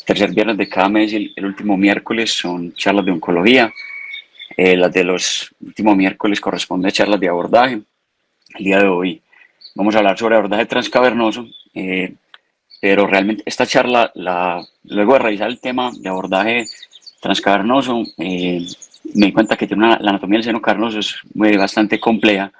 tercer viernes de cada mes y el último miércoles son charlas de oncología. Las de los últimos miércoles corresponden a charlas de abordaje. El día de hoy vamos a hablar sobre abordaje transcavernoso, pero realmente esta charla, luego de revisar el tema de abordaje transcavernoso, me di cuenta que la anatomía del seno cavernoso es bastante compleja,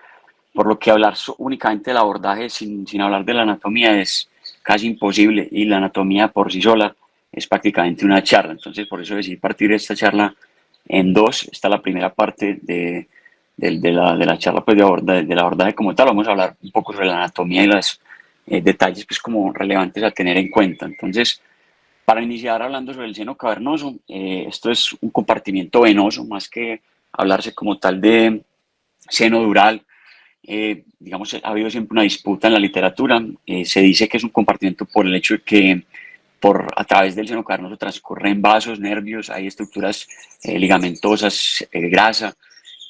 por lo que hablar únicamente del abordaje sin hablar de la anatomía es casi imposible, y la anatomía por sí sola es prácticamente una charla. Entonces, por eso decidí partir esta charla en dos. Esta es la primera parte de la charla, pues, del abordaje como tal. Vamos a hablar un poco sobre la anatomía y los detalles, pues, como relevantes a tener en cuenta. Entonces, para iniciar hablando sobre el seno cavernoso, esto es un compartimiento venoso, más que hablarse como tal de seno dural. Digamos, ha habido siempre una disputa en la literatura. Se dice que es un compartimiento por el hecho de que a través del seno cavernoso transcurren vasos, nervios, hay estructuras ligamentosas, grasa,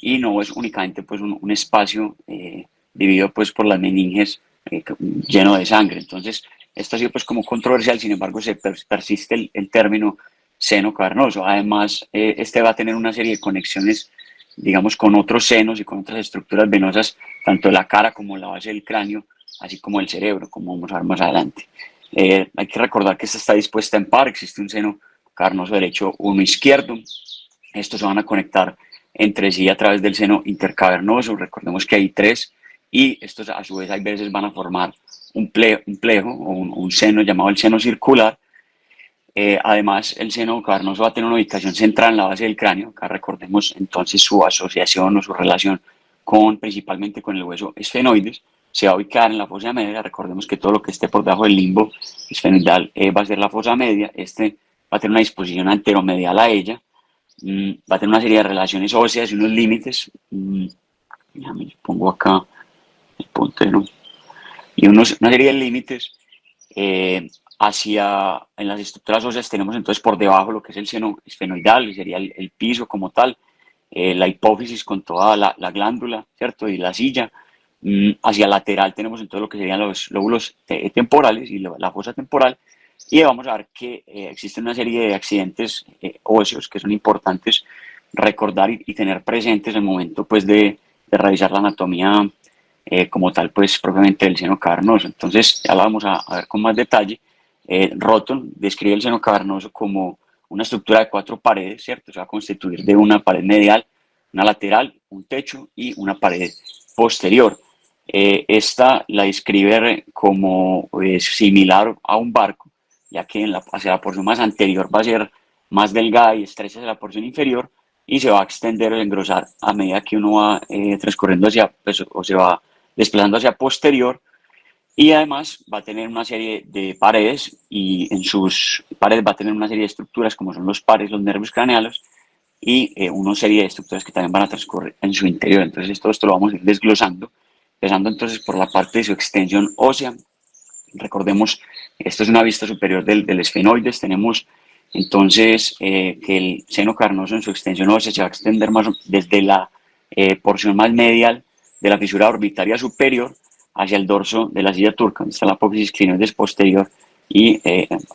y no es únicamente, pues, un espacio dividido, pues, por las meninges, lleno de sangre. Entonces, esto ha sido, pues, como controversial. Sin embargo, persiste el término seno cavernoso. Además, este va a tener una serie de conexiones, digamos, con otros senos y con otras estructuras venosas, tanto de la cara como la base del cráneo, así como el cerebro, como vamos a ver más adelante. Hay que recordar que esta está dispuesta en par. Existe un seno cavernoso derecho, uno izquierdo. Estos se van a conectar entre sí a través del seno intercavernoso. Recordemos que hay tres, y estos a su vez a veces van a formar un plejo o un seno llamado el seno circular. Además, el seno cavernoso va a tener una ubicación central en la base del cráneo. Acá recordemos entonces su asociación o su relación principalmente con el hueso esfenoides. Se va a ubicar en la fosa media. Recordemos que todo lo que esté por debajo del limbo esfenoidal va a ser la fosa media. Este va a tener una disposición anteromedial a ella. Va a tener una serie de relaciones óseas y unos límites. Pongo acá el puntero. Y una serie de límites en las estructuras óseas. Tenemos entonces por debajo lo que es el seno esfenoidal, y sería el piso como tal, la hipófisis con toda la glándula, ¿cierto? Y la silla. Hacia lateral tenemos entonces lo que serían los lóbulos temporales y la fosa temporal. Y vamos a ver que existen una serie de accidentes óseos que son importantes recordar y tener presentes en el momento, pues, de revisar la anatomía como tal, pues, propiamente del seno cavernoso. Entonces, ya lo vamos a ver con más detalle. Roton describe el seno cavernoso como una estructura de 4 paredes, ¿cierto? Se va a constituir de una pared medial, una lateral, un techo y una pared posterior. Esta la describe como similar a un barco, ya que hacia la porción más anterior va a ser más delgada y estrecha hacia la porción inferior, y se va a extender o engrosar a medida que uno va transcurriendo pues, o se va desplazando hacia posterior. Y además va a tener una serie de paredes, y en sus paredes va a tener una serie de estructuras como son los pares, los nervios craneales, y una serie de estructuras que también van a transcurrir en su interior. Entonces, todo esto lo vamos a ir desglosando, empezando entonces por la parte de su extensión ósea. Recordemos, esto es una vista superior del esfenoides. Tenemos entonces que el seno cavernoso en su extensión ósea se va a extender más desde la porción más medial de la fisura orbitaria superior hacia el dorso de la silla turca, donde está la apófisis clinoides posterior, y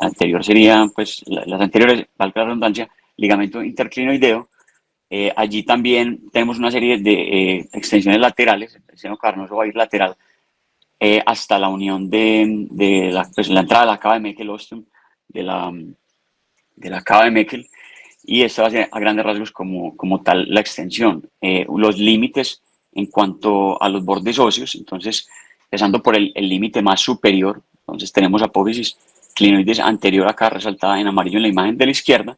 anterior serían, pues, las anteriores, valga la redundancia, ligamento interclinoideo. Allí también tenemos una serie de extensiones laterales. El seno cavernoso va a ir lateral hasta la unión pues, la entrada de la cava de Meckel ostium, de la cava de Meckel, y esta va a ser a grandes rasgos como tal la extensión. Los límites en cuanto a los bordes óseos, entonces, empezando por el límite más superior, entonces tenemos apófisis clinoides anterior, acá resaltada en amarillo en la imagen de la izquierda.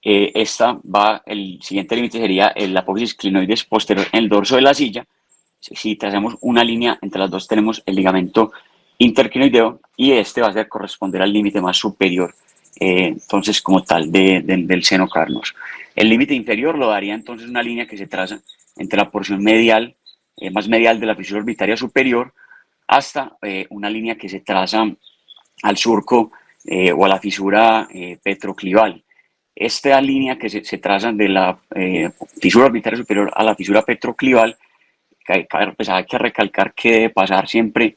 El siguiente límite sería el apófisis clinoides posterior en el dorso de la silla. Si trazamos una línea entre las dos, tenemos el ligamento interclinoideo, y este va a corresponder al límite más superior, entonces, como tal, del seno cavernoso. El límite inferior lo daría entonces una línea que se traza entre la porción medial, más medial de la fisura orbitaria superior, hasta una línea que se traza al surco o a la fisura petroclival. Esta línea que se traza de la fisura orbitaria superior a la fisura petroclival, pues hay que recalcar que debe pasar siempre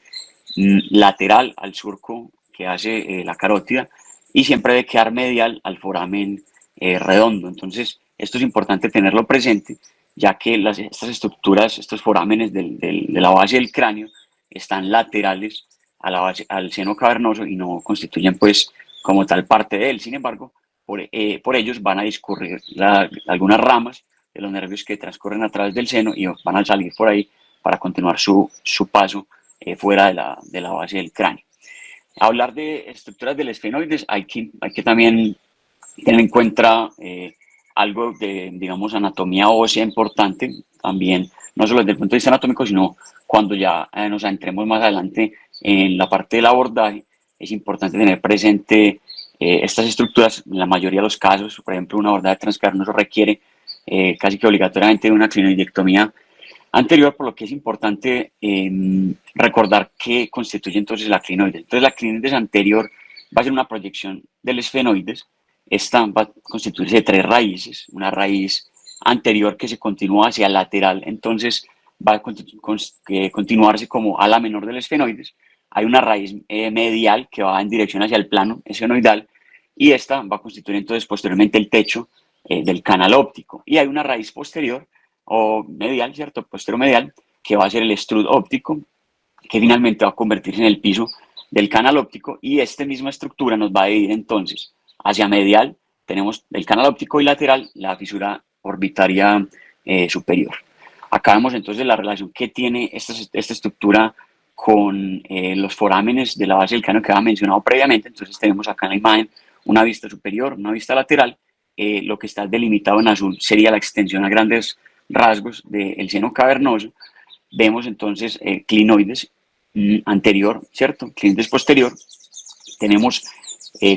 lateral al surco que hace la carótida, y siempre debe quedar medial al foramen redondo. Entonces, esto es importante tenerlo presente, ya que estas estructuras, estos forámenes de la base del cráneo están laterales a la base, al seno cavernoso y no constituyen pues como tal parte de él. Sin embargo, por ellos van a discurrir algunas ramas de los nervios que transcurren a través del seno y van a salir por ahí para continuar su paso fuera de la base del cráneo. Hablar de estructuras del esfenoides, hay que también tener en cuenta algo de, digamos, anatomía ósea importante, también, no solo desde el punto de vista anatómico, sino cuando ya nos adentremos más adelante en la parte del abordaje, es importante tener presente estas estructuras. En la mayoría de los casos, por ejemplo, un abordaje transcavernoso requiere casi que obligatoriamente una clinoidectomía anterior, por lo que es importante recordar qué constituye entonces la clinoides. Entonces, la clinoides anterior va a ser una proyección del esfenoides. Esta va a constituirse de tres raíces, una raíz anterior que se continúa hacia el lateral, entonces va a continuarse como ala menor del esfenoides. Hay una raíz medial que va en dirección hacia el plano esfenoidal y esta va a constituir entonces posteriormente el techo del canal óptico. Y hay una raíz posterior o medial, ¿cierto? Posterior medial, que va a ser el estrudo óptico, que finalmente va a convertirse en el piso del canal óptico, y esta misma estructura nos va a dividir entonces hacia medial, tenemos el canal óptico, y lateral la fisura orbitaria superior. Acá vemos entonces la relación que tiene esta estructura con los forámenes de la base del cráneo que había mencionado previamente. Entonces tenemos acá en la imagen una vista superior, una vista lateral. Lo que está delimitado en azul sería la extensión a grandes rasgos del seno cavernoso. Vemos entonces clinoides anterior, ¿cierto? Clinoides posterior. Tenemos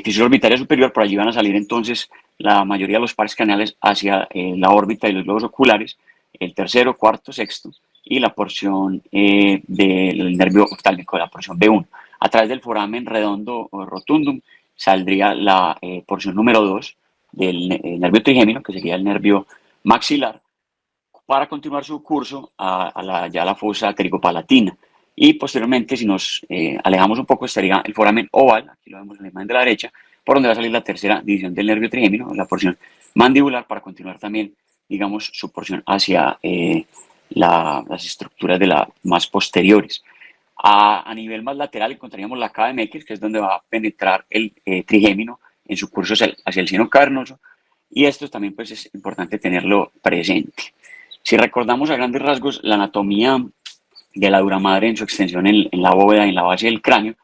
fisura orbitaria superior, por allí van a salir entonces la mayoría de los pares craneales hacia la órbita y los globos oculares, el tercero, cuarto, sexto, y la porción del nervio oftálmico, la porción B1. A través del foramen redondo o rotundum saldría la porción número 2 del nervio trigémino, que sería el nervio maxilar, para continuar su curso ya la fosa ptericopalatina. Y posteriormente, si nos alejamos un poco, estaría el foramen oval, aquí lo vemos en la imagen de la derecha, por donde va a salir la tercera división del nervio trigémino, la porción mandibular, para continuar también, digamos, su porción hacia las estructuras más posteriores. A nivel más lateral encontraríamos la cava de Meckel, que es donde va a penetrar el trigémino en su curso hacia el seno cavernoso, y esto también pues es importante tenerlo presente. Si recordamos a grandes rasgos la anatomía de la dura madre en su extensión en la bóveda y en la base del cráneo,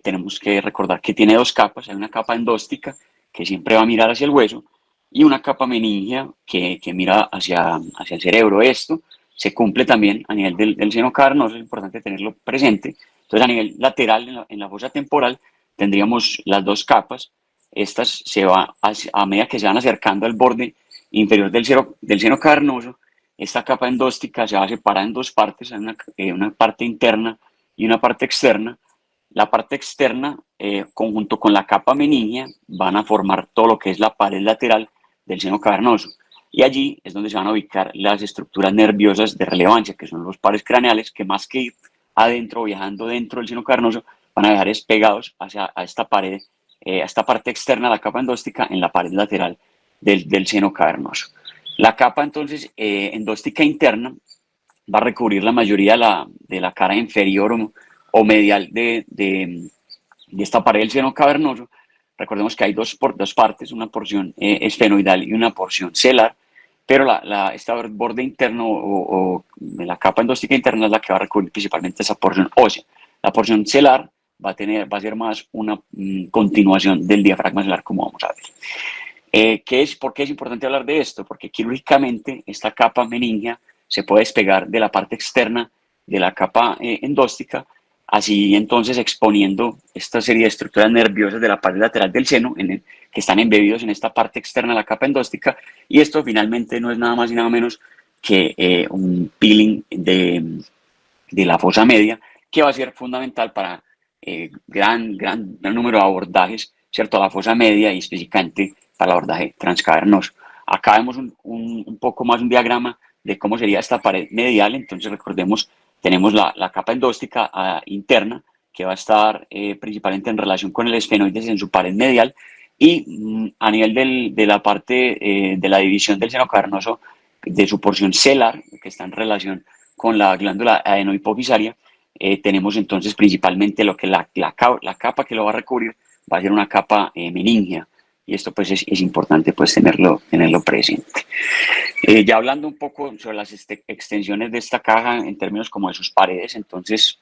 tenemos que recordar que tiene dos capas. Hay una capa endóstica que siempre va a mirar hacia el hueso y una capa meningia que mira hacia el cerebro. Esto se cumple también a nivel del seno cavernoso, es importante tenerlo presente. Entonces, a nivel lateral, en la fosa temporal, tendríamos las dos capas. Estas a medida que se van acercando al borde inferior del seno cavernoso, esta capa endóstica se va a separar en dos partes, una parte interna y una parte externa. La parte externa, conjunto con la capa meningia, van a formar todo lo que es la pared lateral del seno cavernoso. Y allí es donde se van a ubicar las estructuras nerviosas de relevancia, que son los pares craneales, que más que ir adentro, viajando dentro del seno cavernoso, van a viajar despegados a esta pared, a esta parte externa de la capa endóstica, en la pared lateral del seno cavernoso. La capa entonces endóstica interna va a recubrir la mayoría de la cara inferior o medial de esta pared del seno cavernoso. Recordemos que hay dos partes, una porción esfenoidal y una porción celar, pero este borde interno o la capa endóstica interna es la que va a recubrir principalmente esa porción ósea. La porción celar va a ser más una continuación del diafragma celar, como vamos a ver. ¿Por qué es importante hablar de esto? Porque quirúrgicamente esta capa meningia se puede despegar de la parte externa de la capa endóstica, así entonces exponiendo esta serie de estructuras nerviosas de la parte lateral del seno que están embebidos en esta parte externa de la capa endóstica, y esto finalmente no es nada más y nada menos que un peeling de la fosa media, que va a ser fundamental para gran número de abordajes, ¿cierto? A la fosa media y específicamente para el abordaje transcavernoso. Acá vemos un poco más un diagrama de cómo sería esta pared medial. Entonces recordemos, tenemos la capa endóstica interna, que va a estar principalmente en relación con el esfenoides en su pared medial, y a nivel de la parte de la división del seno cavernoso, de su porción celar, que está en relación con la glándula adenohipofisaria, tenemos entonces principalmente lo que la capa que lo va a recubrir va a ser una capa meningea, y esto pues es importante pues tenerlo presente. Ya hablando un poco sobre las extensiones de esta caja en términos como de sus paredes, entonces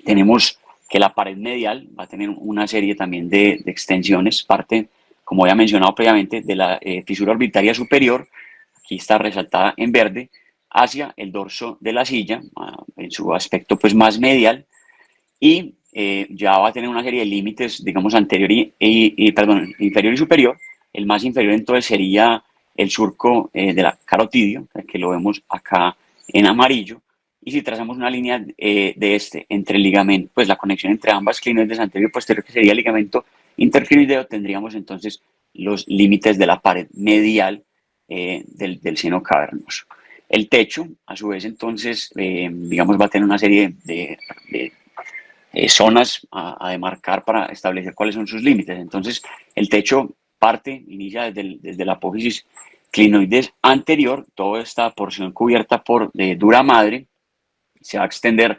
tenemos que la pared medial va a tener una serie también de extensiones, parte, como ya mencionado previamente, de la fisura orbitaria superior, aquí está resaltada en verde, hacia el dorso de la silla, en su aspecto pues más medial, y ya va a tener una serie de límites, digamos, anterior inferior y superior. El más inferior entonces sería el surco de la carotidio, que lo vemos acá en amarillo, y si trazamos una línea entre el ligamento, pues la conexión entre ambas clinoides anterior y posterior, que sería el ligamento interclinoideo, tendríamos entonces los límites de la pared medial del seno cavernoso. El techo, a su vez, entonces, digamos, va a tener una serie de zonas a demarcar para establecer cuáles son sus límites. Entonces, el techo inicia desde la apófisis clinoides anterior, toda esta porción cubierta por dura madre, se va a extender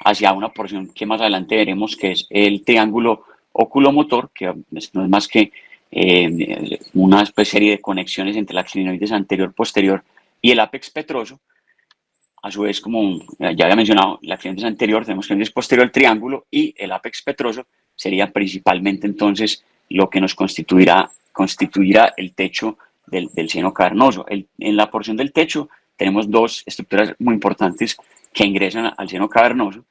hacia una porción que más adelante veremos, que es el triángulo oculomotor, que no es más que una serie de conexiones entre la clinoides anterior, posterior y el ápex petroso. A su vez, como ya había mencionado, la clinoides anterior, tenemos clinoides posterior al triángulo, y el ápex petroso sería principalmente entonces lo que nos constituirá el techo del seno cavernoso. En la porción del techo tenemos dos estructuras muy importantes que ingresan al seno cavernoso.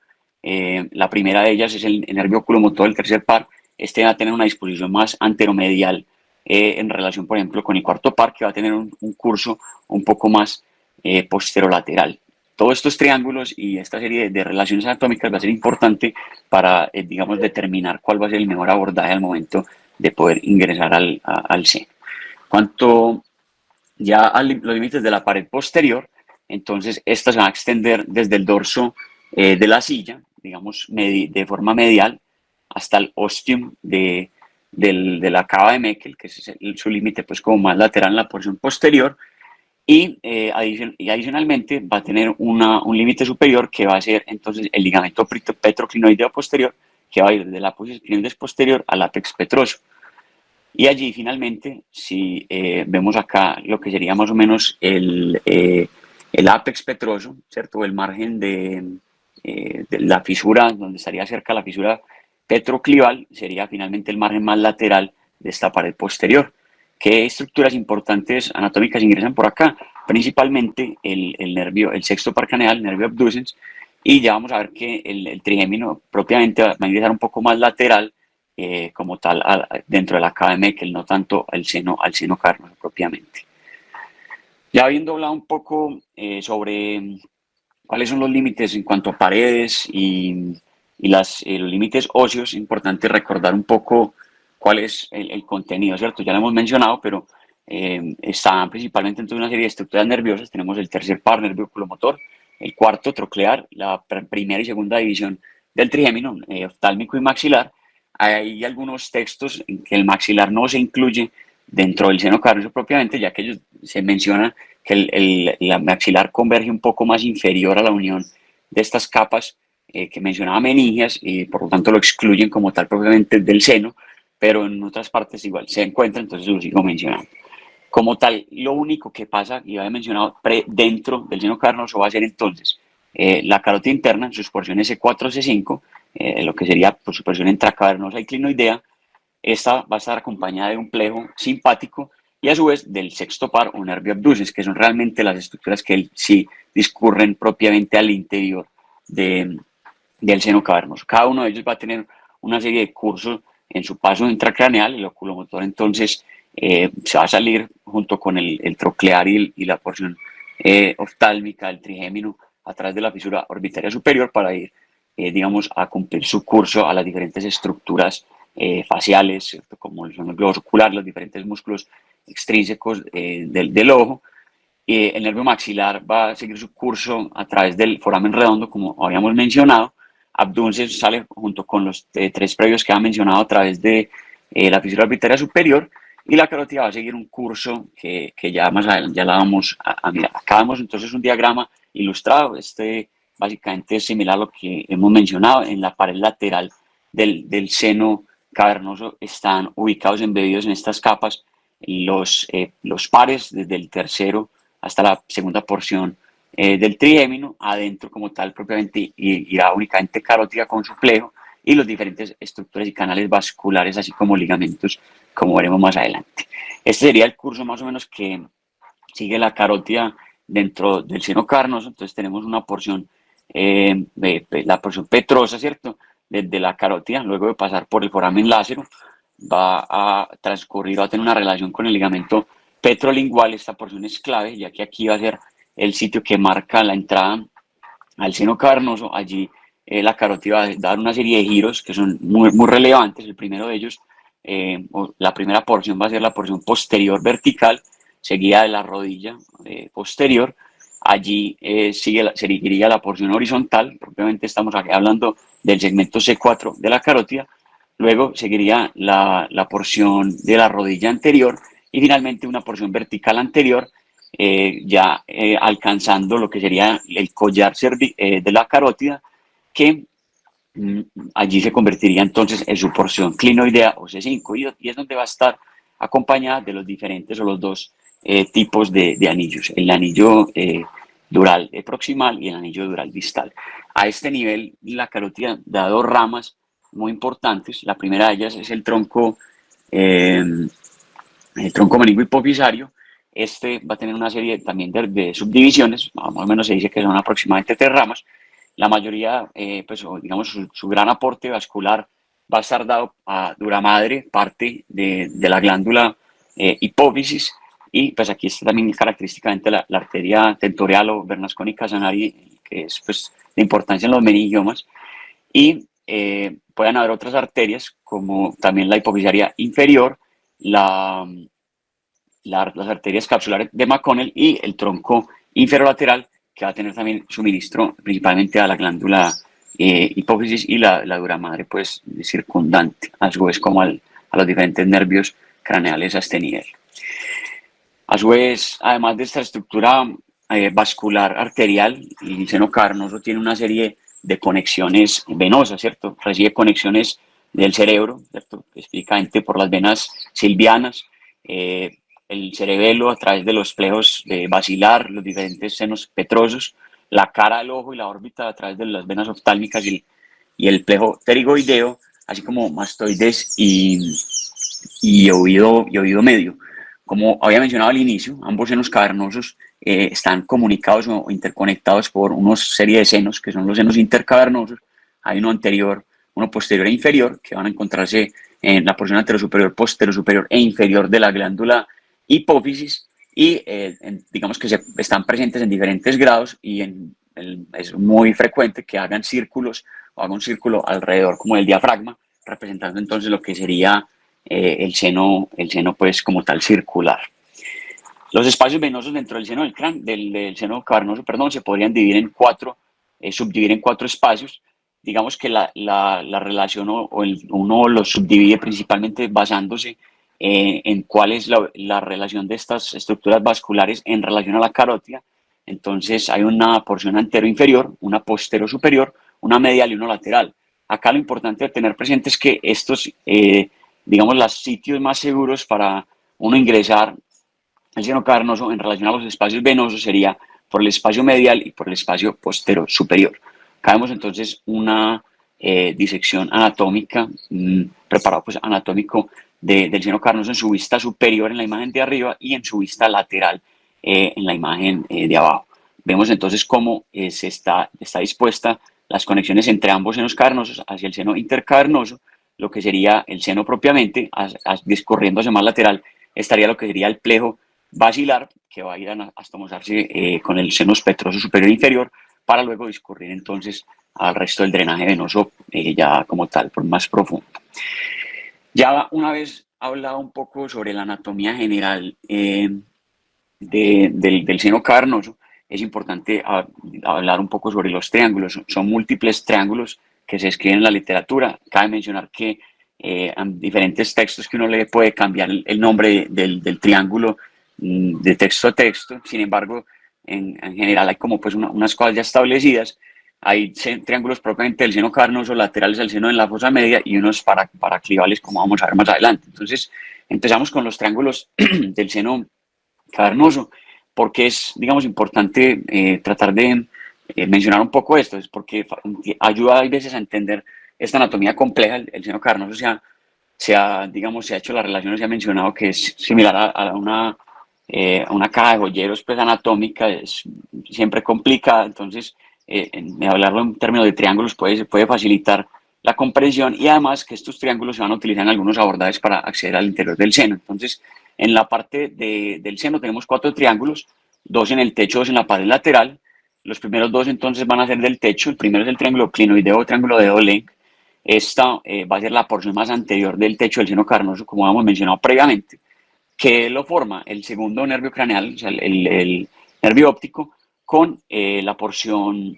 La primera de ellas es el nervio oculomotor, el tercer par. Este va a tener una disposición más anteromedial en relación, por ejemplo, con el cuarto par, que va a tener un curso un poco más posterolateral. Todos estos triángulos y esta serie de relaciones anatómicas va a ser importante para, digamos, determinar cuál va a ser el mejor abordaje al momento de poder ingresar al seno. Cuanto ya a los límites de la pared posterior, entonces estas se van a extender desde el dorso de la silla, digamos, de forma medial, hasta el ostium de la cava de Meckel, que es su límite pues como más lateral en la porción posterior, y adicionalmente va a tener un límite superior que va a ser entonces el ligamento petroclinoideo posterior, que va a ir desde la apófisis clinoides posterior al ápex petroso. Y allí finalmente, si vemos acá lo que sería más o menos el ápex petroso, ¿cierto? El margen de la fisura, donde estaría cerca la fisura petroclival, sería finalmente el margen más lateral de esta pared posterior. ¿Qué estructuras importantes anatómicas ingresan por acá? Principalmente el sexto par craneal, el nervio abducens, y ya vamos a ver que el trigémino propiamente va a ingresar un poco más lateral, como tal, dentro de la cava de Meckel, no tanto al seno cavernoso propiamente. Ya habiendo hablado un poco sobre cuáles son los límites en cuanto a paredes y los límites óseos, es importante recordar un poco cuál es el contenido, ¿cierto? Ya lo hemos mencionado, pero está principalmente en una serie de estructuras nerviosas. Tenemos el tercer par, nervio oculomotor, el cuarto, troclear, la primera y segunda división del trigémino, oftálmico y maxilar. Hay algunos textos en que el maxilar no se incluye dentro del seno cavernoso propiamente, ya que ellos se menciona que la maxilar converge un poco más inferior a la unión de estas capas que mencionaba meningias, y por lo tanto lo excluyen como tal propiamente del seno, pero en otras partes igual se encuentra, entonces lo sigo mencionando. Como tal, lo único que pasa, y había mencionado, dentro del seno cavernoso va a ser entonces la carótida interna en sus porciones C4, C5, lo que sería por su porción intracavernosa y clinoidea. Esta va a estar acompañada de un plejo simpático y a su vez del sexto par o nervio abducens, que son realmente las estructuras que sí discurren propiamente al interior del seno cavernoso. Cada uno de ellos va a tener una serie de cursos en su paso intracraneal. El oculomotor entonces se va a salir junto con el troclear y la porción oftálmica del trigémino a través de la fisura orbitaria superior para ir, digamos, a cumplir su curso a las diferentes estructuras faciales, ¿cierto? Como son los globos oculares, los diferentes músculos extrínsecos del ojo. El nervio maxilar va a seguir su curso a través del foramen redondo, como habíamos mencionado, abducens sale junto con los tres previos que ha mencionado a través de la fisura orbitaria superior, y la carótida va a seguir un curso que ya más adelante ya la vamos a mirar. Acá vemos entonces un diagrama ilustrado. Básicamente es similar a lo que hemos mencionado. En la pared lateral del seno cavernoso están ubicados, embebidos en estas capas, los pares desde el tercero hasta la segunda porción del trigémino. Adentro como tal propiamente irá únicamente carótida con su plejo y los diferentes estructuras y canales vasculares, así como ligamentos, como veremos más adelante. Este sería el curso más o menos que sigue la carótida dentro del seno cavernoso. Entonces tenemos una porción, la porción petrosa, ¿cierto? Desde la carótida, luego de pasar por el foramen lacero, va a transcurrir, va a tener una relación con el ligamento petrolingual. Esta porción es clave, ya que aquí va a ser el sitio que marca la entrada al seno cavernoso. Allí la carótida va a dar una serie de giros que son muy relevantes. El primero de ellos, la primera porción va a ser la porción posterior vertical, seguida de la rodilla posterior. Allí seguiría la porción horizontal, propiamente estamos aquí hablando del segmento C4 de la carótida. Luego seguiría la porción de la rodilla anterior y finalmente una porción vertical anterior, alcanzando lo que sería el collar de la carótida, que allí se convertiría entonces en su porción clinoidea o C5, y es donde va a estar acompañada de los diferentes o los dos tipos de anillos, el anillo dural proximal y el anillo dural distal. A este nivel, la carótida da dos ramas muy importantes. La primera de ellas es el tronco meningo hipofisario. Este va a tener una serie también de subdivisiones, más o menos se dice que son aproximadamente 3 ramas. La mayoría, pues, digamos, su gran aporte vascular va a estar dado a dura madre, parte de la glándula hipófisis, y pues aquí está también característicamente la arteria tentorial o vernascónica zanari, que es pues de importancia en los meningiomas, y pueden haber otras arterias como también la hipofisaria inferior, las arterias capsulares de McConnell y el tronco inferolateral, que va a tener también suministro principalmente a la glándula hipófisis y la dura madre pues circundante, a su vez como a los diferentes nervios craneales a este nivel. A su vez, además de esta estructura vascular arterial, el seno cavernoso tiene una serie de conexiones venosas, ¿cierto? Recibe conexiones del cerebro, ¿cierto? Específicamente por las venas silvianas, el cerebelo a través de los plejos basilar, los diferentes senos petrosos, la cara del ojo y la órbita a través de las venas oftálmicas y el plejo pterigoideo, así como mastoides y oído medio. Como había mencionado al inicio, ambos senos cavernosos están comunicados o interconectados por una serie de senos, que son los senos intercavernosos. Hay uno anterior, uno posterior e inferior, que van a encontrarse en la porción anterosuperior, posterosuperior e inferior de la glándula hipófisis, y digamos que están presentes en diferentes grados, y es muy frecuente que hagan círculos o hagan un círculo alrededor como del diafragma, representando entonces lo que sería el seno pues como tal circular. Los espacios venosos dentro del seno del seno cavernoso, perdón, se podrían subdividir en 4 espacios. Digamos que la relación uno los subdivide principalmente basándose en cuál es la relación de estas estructuras vasculares en relación a la carótida. Entonces hay una porción antero-inferior, una postero-superior, una medial y una lateral. Acá lo importante de tener presente es que estos, digamos, los sitios más seguros para uno ingresar al seno cavernoso en relación a los espacios venosos sería por el espacio medial y por el espacio postero superior. Acá vemos entonces una disección anatómica, preparado pues anatómico del seno cavernoso en su vista superior en la imagen de arriba y en su vista lateral en la imagen de abajo. Vemos entonces cómo está dispuesta las conexiones entre ambos senos cavernosos hacia el seno intercavernoso, lo que sería el seno propiamente, discurriendo hacia más lateral, estaría lo que sería el plejo basilar, que va a ir hasta mozarse con el seno petroso superior e inferior, para luego discurrir entonces al resto del drenaje venoso ya como tal, por más profundo. Ya una vez hablado un poco sobre la anatomía general del seno cavernoso, es importante hablar un poco sobre los triángulos. Son múltiples triángulos que se escriben en la literatura. Cabe mencionar que en diferentes textos que uno le puede cambiar el nombre del triángulo de texto a texto. Sin embargo, en general hay como pues unas cosas ya establecidas. Hay triángulos propiamente del seno cavernoso, laterales al seno en la fosa media y unos paraclivales, como vamos a ver más adelante. Entonces, empezamos con los triángulos del seno cavernoso, porque es, digamos, importante tratar de mencionar un poco esto, es porque ayuda a veces a entender esta anatomía compleja. El seno cavernoso digamos, se ha hecho la relación, se ha mencionado que es similar a una caja de joyeros pues, anatómica, es siempre complicada. Entonces hablarlo en términos de triángulos puede facilitar la comprensión, y además que estos triángulos se van a utilizar en algunos abordajes para acceder al interior del seno. Entonces, en la parte del seno tenemos 4 triángulos, 2 en el techo, 2 en la pared lateral. Los primeros 2 entonces van a ser del techo. El primero es el triángulo clinoideo o triángulo de Dehler. Esta va a ser la porción más anterior del techo del seno cavernoso, como hemos mencionado previamente, que lo forma el segundo nervio craneal, o sea, el nervio óptico, con la porción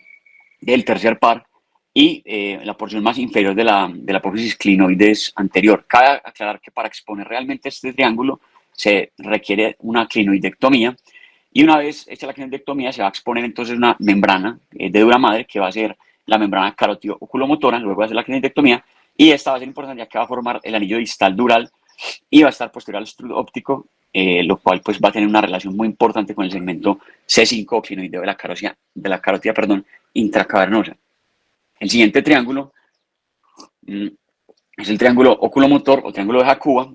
del tercer par y la porción más inferior de la apófisis clinoides anterior. Cabe aclarar que para exponer realmente este triángulo se requiere una clinoidectomía, y una vez hecha la clinoidectomía se va a exponer entonces una membrana de dura madre, que va a ser la membrana carótido-oculomotora. Luego va a hacer la clinoidectomía, y esta va a ser importante ya que va a formar el anillo distal dural y va a estar posterior al estrudo óptico, lo cual pues va a tener una relación muy importante con el segmento C5 o clinoideo de la carótida, intracavernosa. El siguiente triángulo es el triángulo oculomotor o triángulo de Jacoba.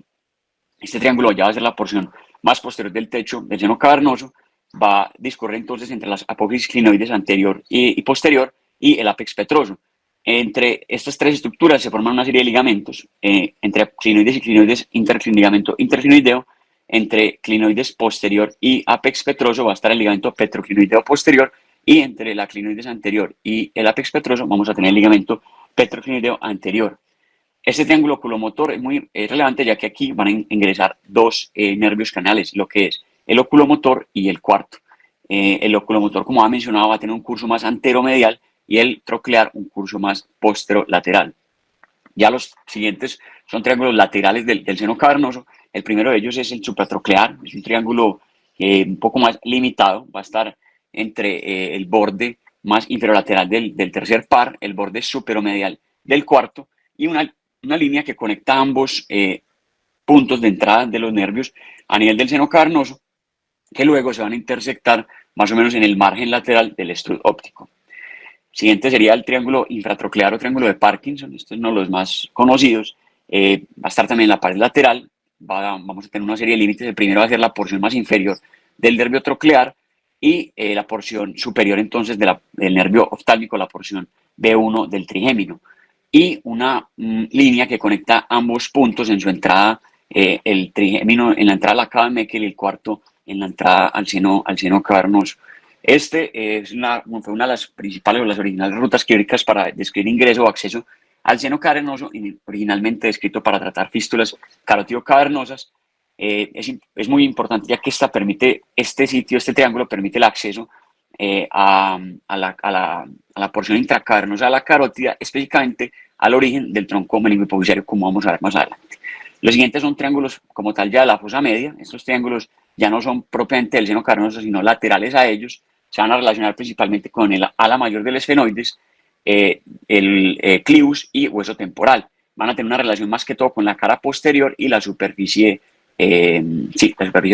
Este triángulo ya va a ser la porción más posterior del techo del seno cavernoso. Va a discurrir entonces entre las apófisis clinoides anterior y posterior y el apex petroso. Entre estas 3 estructuras se forman una serie de ligamentos, entre clinoides y clinoides, ligamento interclinoideo. Entre clinoides posterior y apex petroso va a estar el ligamento petroclinoideo posterior, y entre la clinoides anterior y el apex petroso vamos a tener el ligamento petroclinoideo anterior. Este triángulo oculomotor es muy relevante, ya que aquí van a ingresar 2 nervios craneales, lo que es el oculomotor y el cuarto. El oculomotor, como ha mencionado, va a tener un curso más anteromedial y el troclear un curso más posterolateral. Ya los siguientes son triángulos laterales del seno cavernoso. El primero de ellos es el supratroclear, es un triángulo un poco más limitado, va a estar entre el borde más inferolateral del tercer par, el borde superomedial del cuarto, y una línea que conecta ambos puntos de entrada de los nervios a nivel del seno cavernoso, que luego se van a intersectar más o menos en el margen lateral del estrudo óptico. Siguiente sería el triángulo infratroclear o triángulo de Parkinson. Este es uno de los más conocidos. Va a estar también en la pared lateral. Vamos a tener una serie de límites. El primero va a ser la porción más inferior del nervio troclear, y la porción superior entonces del nervio oftálmico, la porción B1 del trigémino. Y una línea que conecta ambos puntos en su entrada, el trigémino en la entrada a la cava de Meckel y el cuarto en la entrada al seno cavernoso. Fue una de las principales o las originales rutas quirúrgicas para describir ingreso o acceso al seno cavernoso, originalmente descrito para tratar fístulas carótido-cavernosas. Es muy importante, ya que este triángulo permite el acceso a la porción intracavernosa de la carótida, específicamente al origen del tronco meningohipofisiario, como vamos a ver más adelante. Los siguientes son triángulos como tal ya de la fosa media. Estos triángulos ya no son propiamente del seno cavernoso, sino laterales a ellos. Se van a relacionar principalmente con el ala mayor del esfenoides, el clivus y hueso temporal. Van a tener una relación más que todo con la cara posterior y la superficie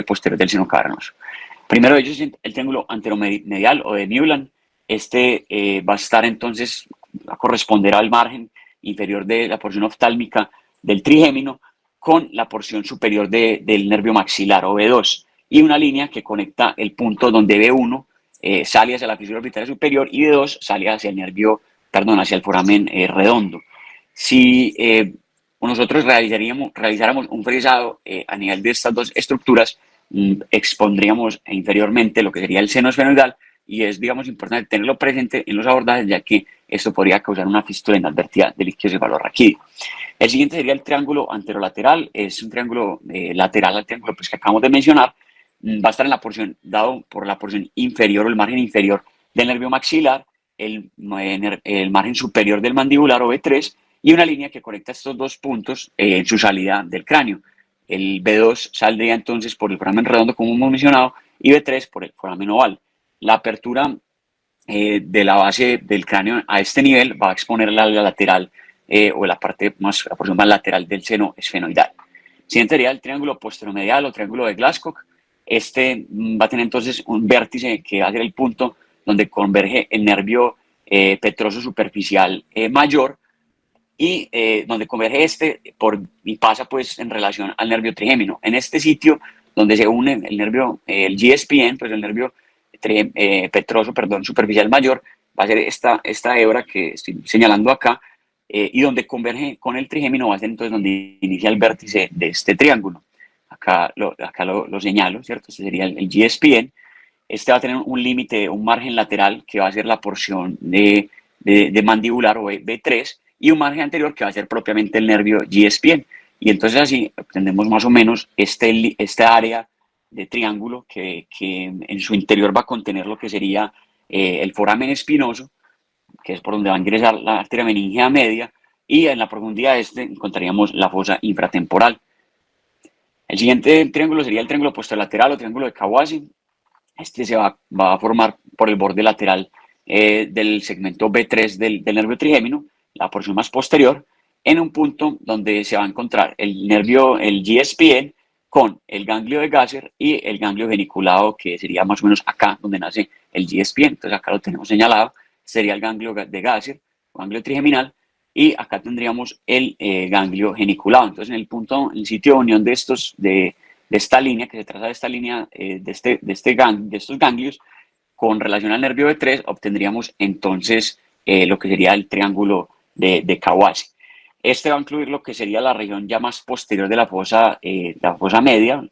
posterior del seno cavernoso. Primero de ellos es el triángulo anteromedial o de Newland. Va a estar entonces, va a corresponder al margen inferior de la porción oftálmica del trigémino con la porción superior del nervio maxilar o B2, y una línea que conecta el punto donde B1 sale hacia la fisura orbitaria superior y B2 sale hacia hacia el foramen redondo. Si nosotros realizáramos un frisado a nivel de estas 2 estructuras, expondríamos inferiormente lo que sería el seno esfenoidal, y es, digamos, importante tenerlo presente en los abordajes, ya que esto podría causar una fístula inadvertida del isquiocefalorraquídeo. El siguiente sería el triángulo anterolateral. Es un triángulo lateral al triángulo que acabamos de mencionar. Va a estar dado por la porción inferior o el margen inferior del nervio maxilar. el margen superior del mandibular o B3 y una línea que conecta estos dos puntos en su salida del cráneo. El B2 saldría entonces por el foramen redondo, como hemos mencionado, y B3 por el foramen oval. La apertura de la base del cráneo a este nivel va a exponer la lateral o la porción más lateral del seno esfenoidal. Siguiente sería el triángulo posteromedial o triángulo de Glasscock. Este va a tener entonces un vértice que va a ser el punto donde converge el nervio petroso superficial mayor y donde converge y pasa pues en relación al nervio trigémino. En este sitio donde se une el nervio, el GSPN, pues el nervio petroso, perdón, superficial mayor, va a ser esta hebra que estoy señalando acá, y donde converge con el trigémino va a ser entonces donde inicia el vértice de este triángulo. Acá lo señalo, ¿cierto? Este sería el GSPN. Este va a tener un límite, un margen lateral que va a ser la porción de mandibular o B3 y un margen anterior que va a ser propiamente el nervio GSPN. Y entonces así obtenemos más o menos esta área de triángulo que en su interior va a contener lo que sería el foramen espinoso, que es por donde va a ingresar la arteria meningea media, y en la profundidad de este encontraríamos la fosa infratemporal. El siguiente triángulo sería el triángulo posterolateral o triángulo de Kawasi. Este se va a formar por el borde lateral del segmento B3 del nervio trigémino, la porción más posterior, en un punto donde se va a encontrar el nervio, el GSPN, con el ganglio de Gasser y el ganglio geniculado, que sería más o menos acá donde nace el GSPN. Entonces acá lo tenemos señalado, sería el ganglio de Gasser, ganglio trigeminal, y acá tendríamos el ganglio geniculado. Entonces en el sitio de unión de esta línea, que se traza de esta línea, de estos ganglios, con relación al nervio B3, obtendríamos entonces lo que sería el triángulo de Kawasi. Este va a incluir lo que sería la región ya más posterior de la fosa media,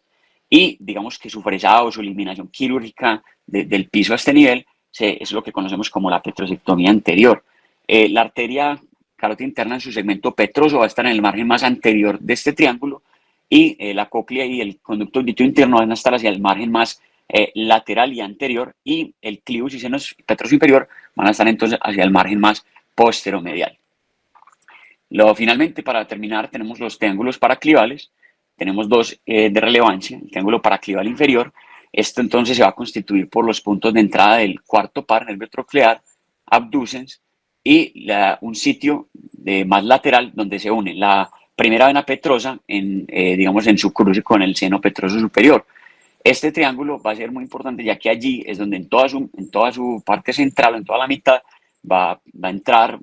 y digamos que su fresado o su eliminación quirúrgica del piso a este nivel es lo que conocemos como la petrosectomía anterior. La arteria carótida interna en su segmento petroso va a estar en el margen más anterior de este triángulo, y la cóclea y el conducto auditivo interno van a estar hacia el margen más lateral y anterior, y el clivus y seno petroso inferior van a estar entonces hacia el margen más posteromedial. Finalmente, para terminar, tenemos los triángulos paraclivales. Tenemos dos de relevancia. El triángulo paraclival inferior, esto entonces se va a constituir por los puntos de entrada del cuarto par, nervio troclear, abducens, y un sitio más lateral donde se une la primera vena petrosa digamos, en su cruce con el seno petroso superior. Este triángulo va a ser muy importante, ya que allí es donde en toda su parte central, en toda la mitad, va a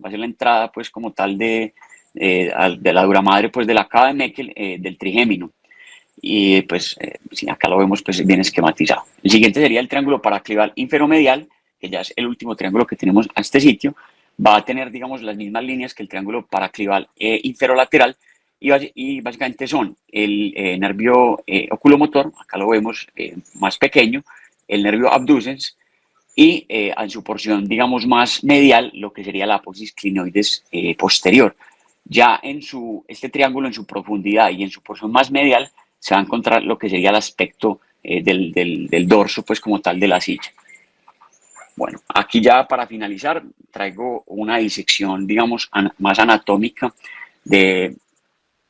ser la entrada pues como tal de la dura madre pues de la cava de Meckel, del trigémino. Y pues si acá lo vemos pues bien esquematizado. El siguiente sería el triángulo paraclival inferomedial, que ya es el último triángulo que tenemos a este sitio. Va a tener, digamos, las mismas líneas que el triángulo paraclival inferolateral, y básicamente son el nervio oculomotor, acá lo vemos más pequeño, el nervio abducens, y en su porción, digamos, más medial, lo que sería la apófisis clinoides posterior. Ya este triángulo en su profundidad y en su porción más medial se va a encontrar lo que sería el aspecto del dorso, pues como tal de la silla. Bueno, aquí ya para finalizar traigo una disección, digamos, más anatómica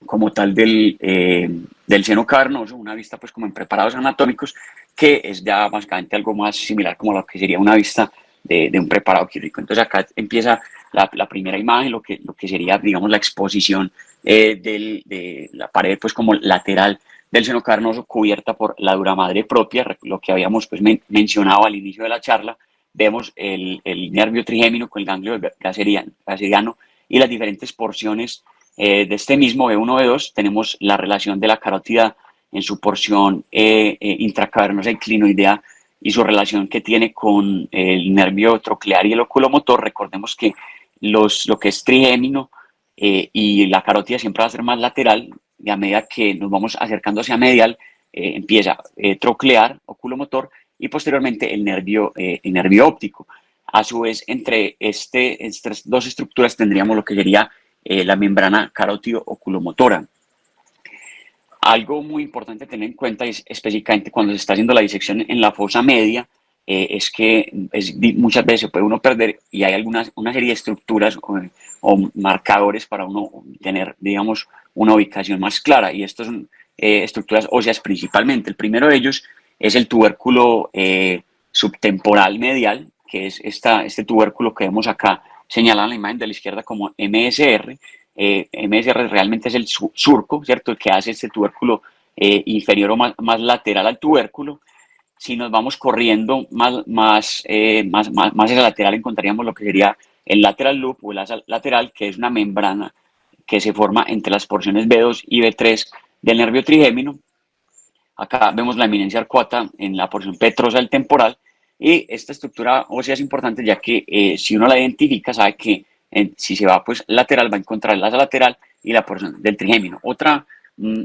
como tal del seno cavernoso, una vista pues como en preparados anatómicos, que es ya básicamente algo más similar como lo que sería una vista de un preparado quirúrgico. Entonces acá empieza la primera imagen, lo que sería, digamos, la exposición de la pared pues como lateral del seno cavernoso, cubierta por la dura madre propia, lo que habíamos pues mencionado al inicio de la charla. Vemos el nervio trigémino con el ganglio gasseriano y las diferentes porciones de este mismo B1, B2. Tenemos la relación de la carótida en su porción intracavernosa y clinoidea, y su relación que tiene con el nervio troclear y el oculomotor. Recordemos que lo que es trigémino y la carótida siempre va a ser más lateral, y a medida que nos vamos acercando hacia medial, empieza troclear, oculomotor, y posteriormente el nervio óptico. A su vez, entre estas dos estructuras tendríamos lo que sería la membrana carótido-oculomotora. Algo muy importante a tener en cuenta es específicamente cuando se está haciendo la disección en la fosa media, es que muchas veces se puede uno perder y hay una serie de estructuras o marcadores para uno tener, digamos, una ubicación más clara. Y estas son estructuras óseas principalmente. El primero de ellos es el tubérculo subtemporal medial, que es este tubérculo que vemos acá señalado en la imagen de la izquierda como MSR. MSR realmente es el surco, ¿cierto? El que hace este tubérculo inferior o más lateral al tubérculo. Si nos vamos corriendo más hacia lateral, encontraríamos lo que sería el lateral loop o el asa lateral, que es una membrana que se forma entre las porciones B2 y B3 del nervio trigémino. Acá vemos la eminencia arcuata en la porción petrosa del temporal, y esta estructura ósea es importante ya que si uno la identifica sabe que si se va pues lateral va a encontrar el asa lateral y la porción del trigémino. Otra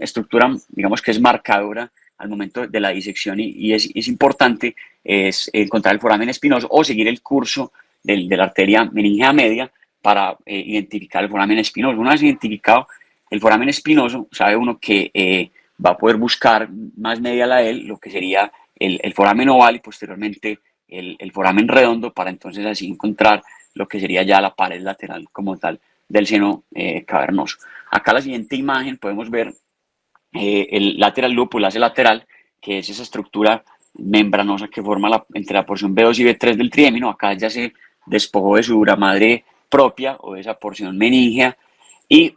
estructura, digamos que es marcadora al momento de la disección y es importante, es encontrar el foramen espinoso o seguir el curso de la arteria meningea media para identificar el foramen espinoso. Una vez identificado el foramen espinoso, sabe uno que va a poder buscar más medial a él lo que sería el foramen oval y posteriormente el foramen redondo, para entonces así encontrar lo que sería ya la pared lateral como tal del seno cavernoso. Acá en la siguiente imagen podemos ver el lateral loop o el asa lateral, que es esa estructura membranosa que forma entre la porción B2 y B3 del triémino. Acá ya se despojó de su dura madre propia o de esa porción meningea, y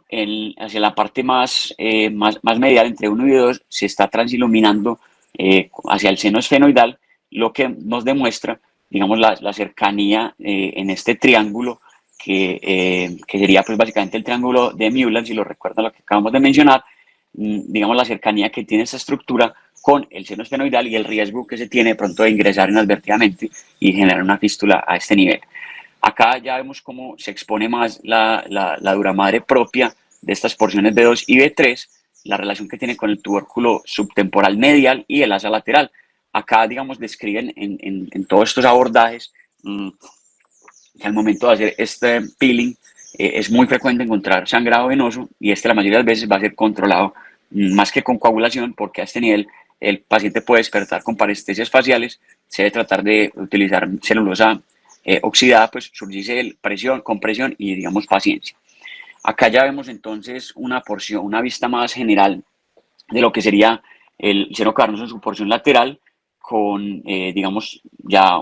hacia la parte más medial, entre 1 y 2, se está transiluminando hacia el seno esfenoidal, lo que nos demuestra, digamos, la cercanía en este triángulo que sería pues básicamente el triángulo de Mewland, si lo recuerdan lo que acabamos de mencionar, digamos la cercanía que tiene esta estructura con el seno esfenoidal y el riesgo que se tiene de pronto de ingresar inadvertidamente y generar una fístula a este nivel. Acá ya vemos cómo se expone más la dura madre propia de estas porciones B2 y B3, la relación que tiene con el tubérculo subtemporal medial y el asa lateral. Acá, digamos, describen en todos estos abordajes que al momento de hacer este peeling es muy frecuente encontrar sangrado venoso, y la mayoría de las veces va a ser controlado más que con coagulación, porque a este nivel el paciente puede despertar con parestesias faciales. Se debe tratar de utilizar celulosa oxidada, pues surgirse presión, compresión y digamos paciencia. Acá ya vemos entonces una porción, una vista más general de lo que sería el seno cavernoso en su porción lateral, con digamos ya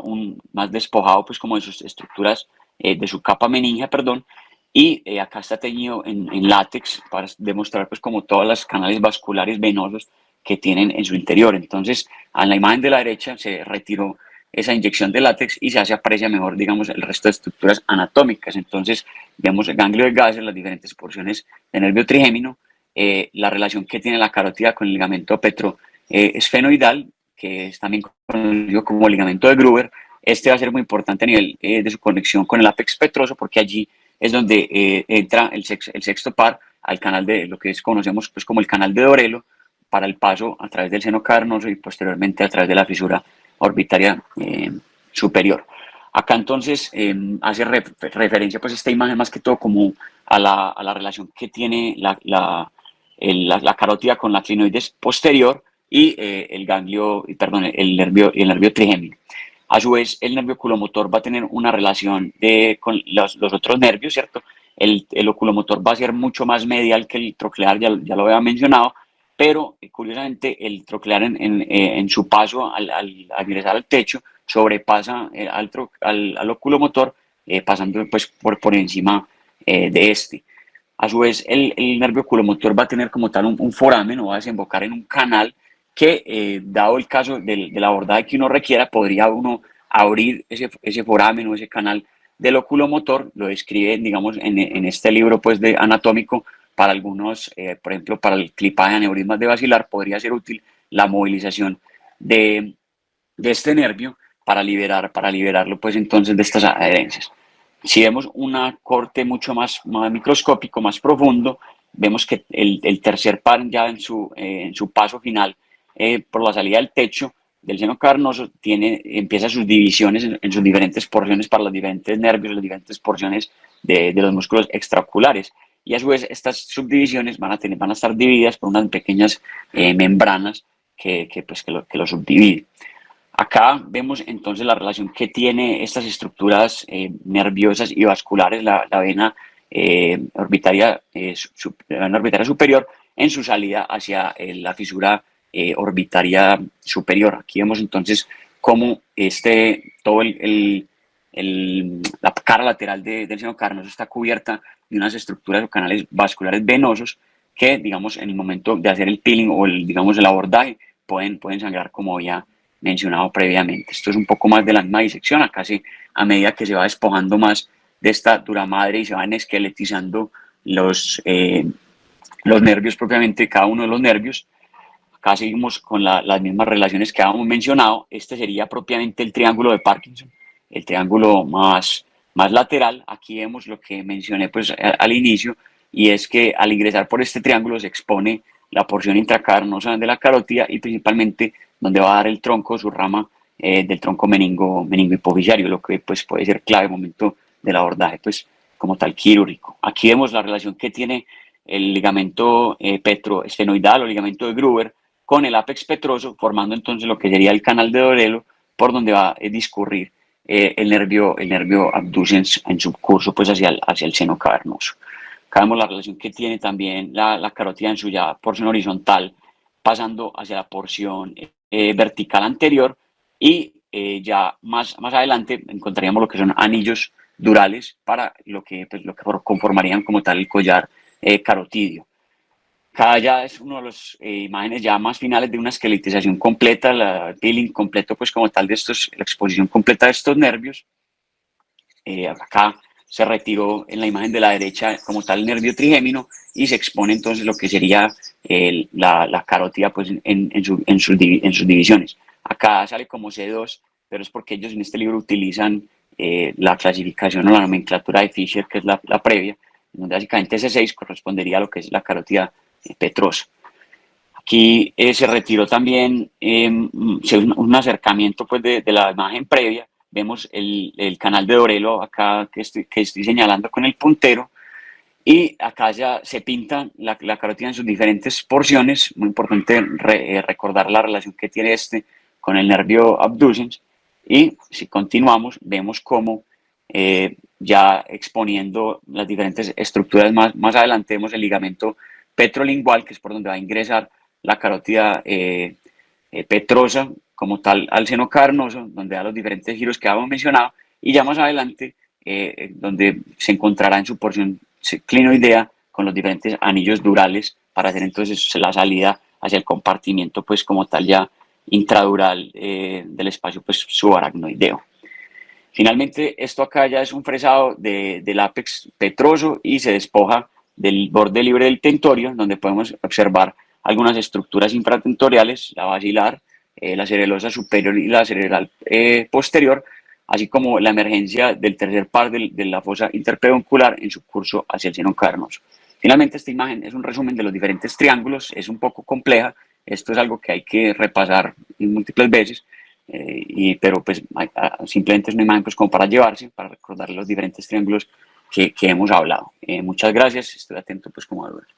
más despojado pues como de sus estructuras, de su capa meningea, perdón, y acá está teñido en látex para demostrar pues como todos los canales vasculares venosos que tienen en su interior. Entonces, a la imagen de la derecha se retiró esa inyección de látex y se aprecia mejor, digamos, el resto de estructuras anatómicas. Entonces, vemos el ganglio de Gasser, las diferentes porciones del nervio trigémino, la relación que tiene la carótida con el ligamento petroesfenoidal, que es también conocido como ligamento de Gruber. Este va a ser muy importante a nivel de su conexión con el ápex petroso, porque allí es donde entra el sexto par al canal de lo que conocemos pues como el canal de Dorelo, para el paso a través del seno cavernoso y posteriormente a través de la fisura orbitaria superior. Acá entonces hace referencia pues esta imagen más que todo como a la relación que tiene la carótida con la clinoides posterior y el ganglio, perdón, el nervio trigémino. A su vez, el nervio oculomotor va a tener una relación con los otros nervios, ¿cierto? El oculomotor va a ser mucho más medial que el troclear, ya lo había mencionado, pero curiosamente el troclear en su paso al ingresar al techo sobrepasa al oculomotor, pasando pues por encima de este. A su vez, el nervio oculomotor va a tener como tal un foramen, o va a desembocar en un canal que, dado el caso del abordaje que uno requiera, podría uno abrir ese foramen o ese canal del oculomotor. Lo describe, digamos, en este libro pues, anatómico. Para algunos, por ejemplo, para el clipaje de aneurismas de basilar, podría ser útil la movilización de este nervio para liberarlo pues entonces de estas adherencias. Si vemos un corte mucho más microscópico, más profundo, vemos que el tercer par ya en su paso final por la salida del techo del seno cavernoso empieza sus divisiones en sus diferentes porciones para los diferentes nervios, las diferentes porciones de los músculos extraoculares. Y a su vez estas subdivisiones van a estar divididas por unas pequeñas membranas que lo subdividen. Acá vemos entonces la relación que tiene estas estructuras nerviosas y vasculares, la vena orbitaria, la vena orbitaria superior, en su salida hacia la fisura orbitaria superior. Aquí vemos entonces cómo todo la cara lateral del seno cavernoso está cubierta de unas estructuras o canales vasculares venosos que, digamos, en el momento de hacer el peeling o digamos, el abordaje, pueden sangrar, como ya mencionado previamente. Esto es un poco más de la misma disección. Acá a medida que se va despojando más de esta dura madre y se van esqueletizando los nervios propiamente, cada uno de los nervios. Acá seguimos con las mismas relaciones que habíamos mencionado. Este sería propiamente el triángulo de Parkinson, el triángulo más lateral. Aquí vemos lo que mencioné pues al inicio, y es que al ingresar por este triángulo se expone la porción intracavernosa de la carótida y principalmente donde va a dar el tronco, su rama del tronco meningo hipofisiario, lo que pues puede ser clave en el momento del abordaje pues como tal quirúrgico. Aquí vemos la relación que tiene el ligamento petroestenoidal o ligamento de Gruber con el ápex petroso, formando entonces lo que sería el canal de Dorelo, por donde va a discurrir el nervio abducens en su curso pues hacia el seno cavernoso. Acá vemos la relación que tiene también la carótida en su ya porción horizontal, pasando hacia la porción vertical anterior, y ya más adelante encontraríamos lo que son anillos durales para lo que conformarían como tal el collar carotidio. Acá ya es uno de los imágenes ya más finales de una esqueletización completa, el peeling completo pues como tal de la exposición completa de estos nervios. Acá se retiró en la imagen de la derecha como tal el nervio trigémino y se expone entonces lo que sería la carótida pues en sus divisiones. Acá sale como C2, pero es porque ellos en este libro utilizan la clasificación o la nomenclatura de Fisher, que es la previa, donde básicamente C6 correspondería a lo que es la carótida petrosa. Aquí se retiró también un acercamiento pues, de la imagen previa. Vemos el canal de Dorelo acá que estoy señalando con el puntero, y acá ya se pinta la carótida en sus diferentes porciones. Muy importante recordar la relación que tiene con el nervio abducens. Y si continuamos, vemos cómo ya exponiendo las diferentes estructuras más adelante, vemos el ligamento petrolingual, que es por donde va a ingresar la carótida petrosa como tal al seno cavernoso, donde da los diferentes giros que habíamos mencionado, y ya más adelante donde se encontrará en su porción clinoidea con los diferentes anillos durales para hacer entonces la salida hacia el compartimiento pues como tal ya intradural del espacio pues subaracnoideo. Finalmente, esto acá ya es un fresado del ápex petroso y se despoja del borde libre del tentorio, donde podemos observar algunas estructuras infratentoriales, la basilar, la cerelosa superior y la cerebral posterior, así como la emergencia del tercer par de la fosa interpeduncular en su curso hacia el seno cavernoso. Finalmente, esta imagen es un resumen de los diferentes triángulos, es un poco compleja, esto es algo que hay que repasar múltiples veces, pero pues simplemente es una imagen pues como para llevarse, para recordar los diferentes triángulos que hemos hablado. Muchas gracias, estoy atento pues como a dudas.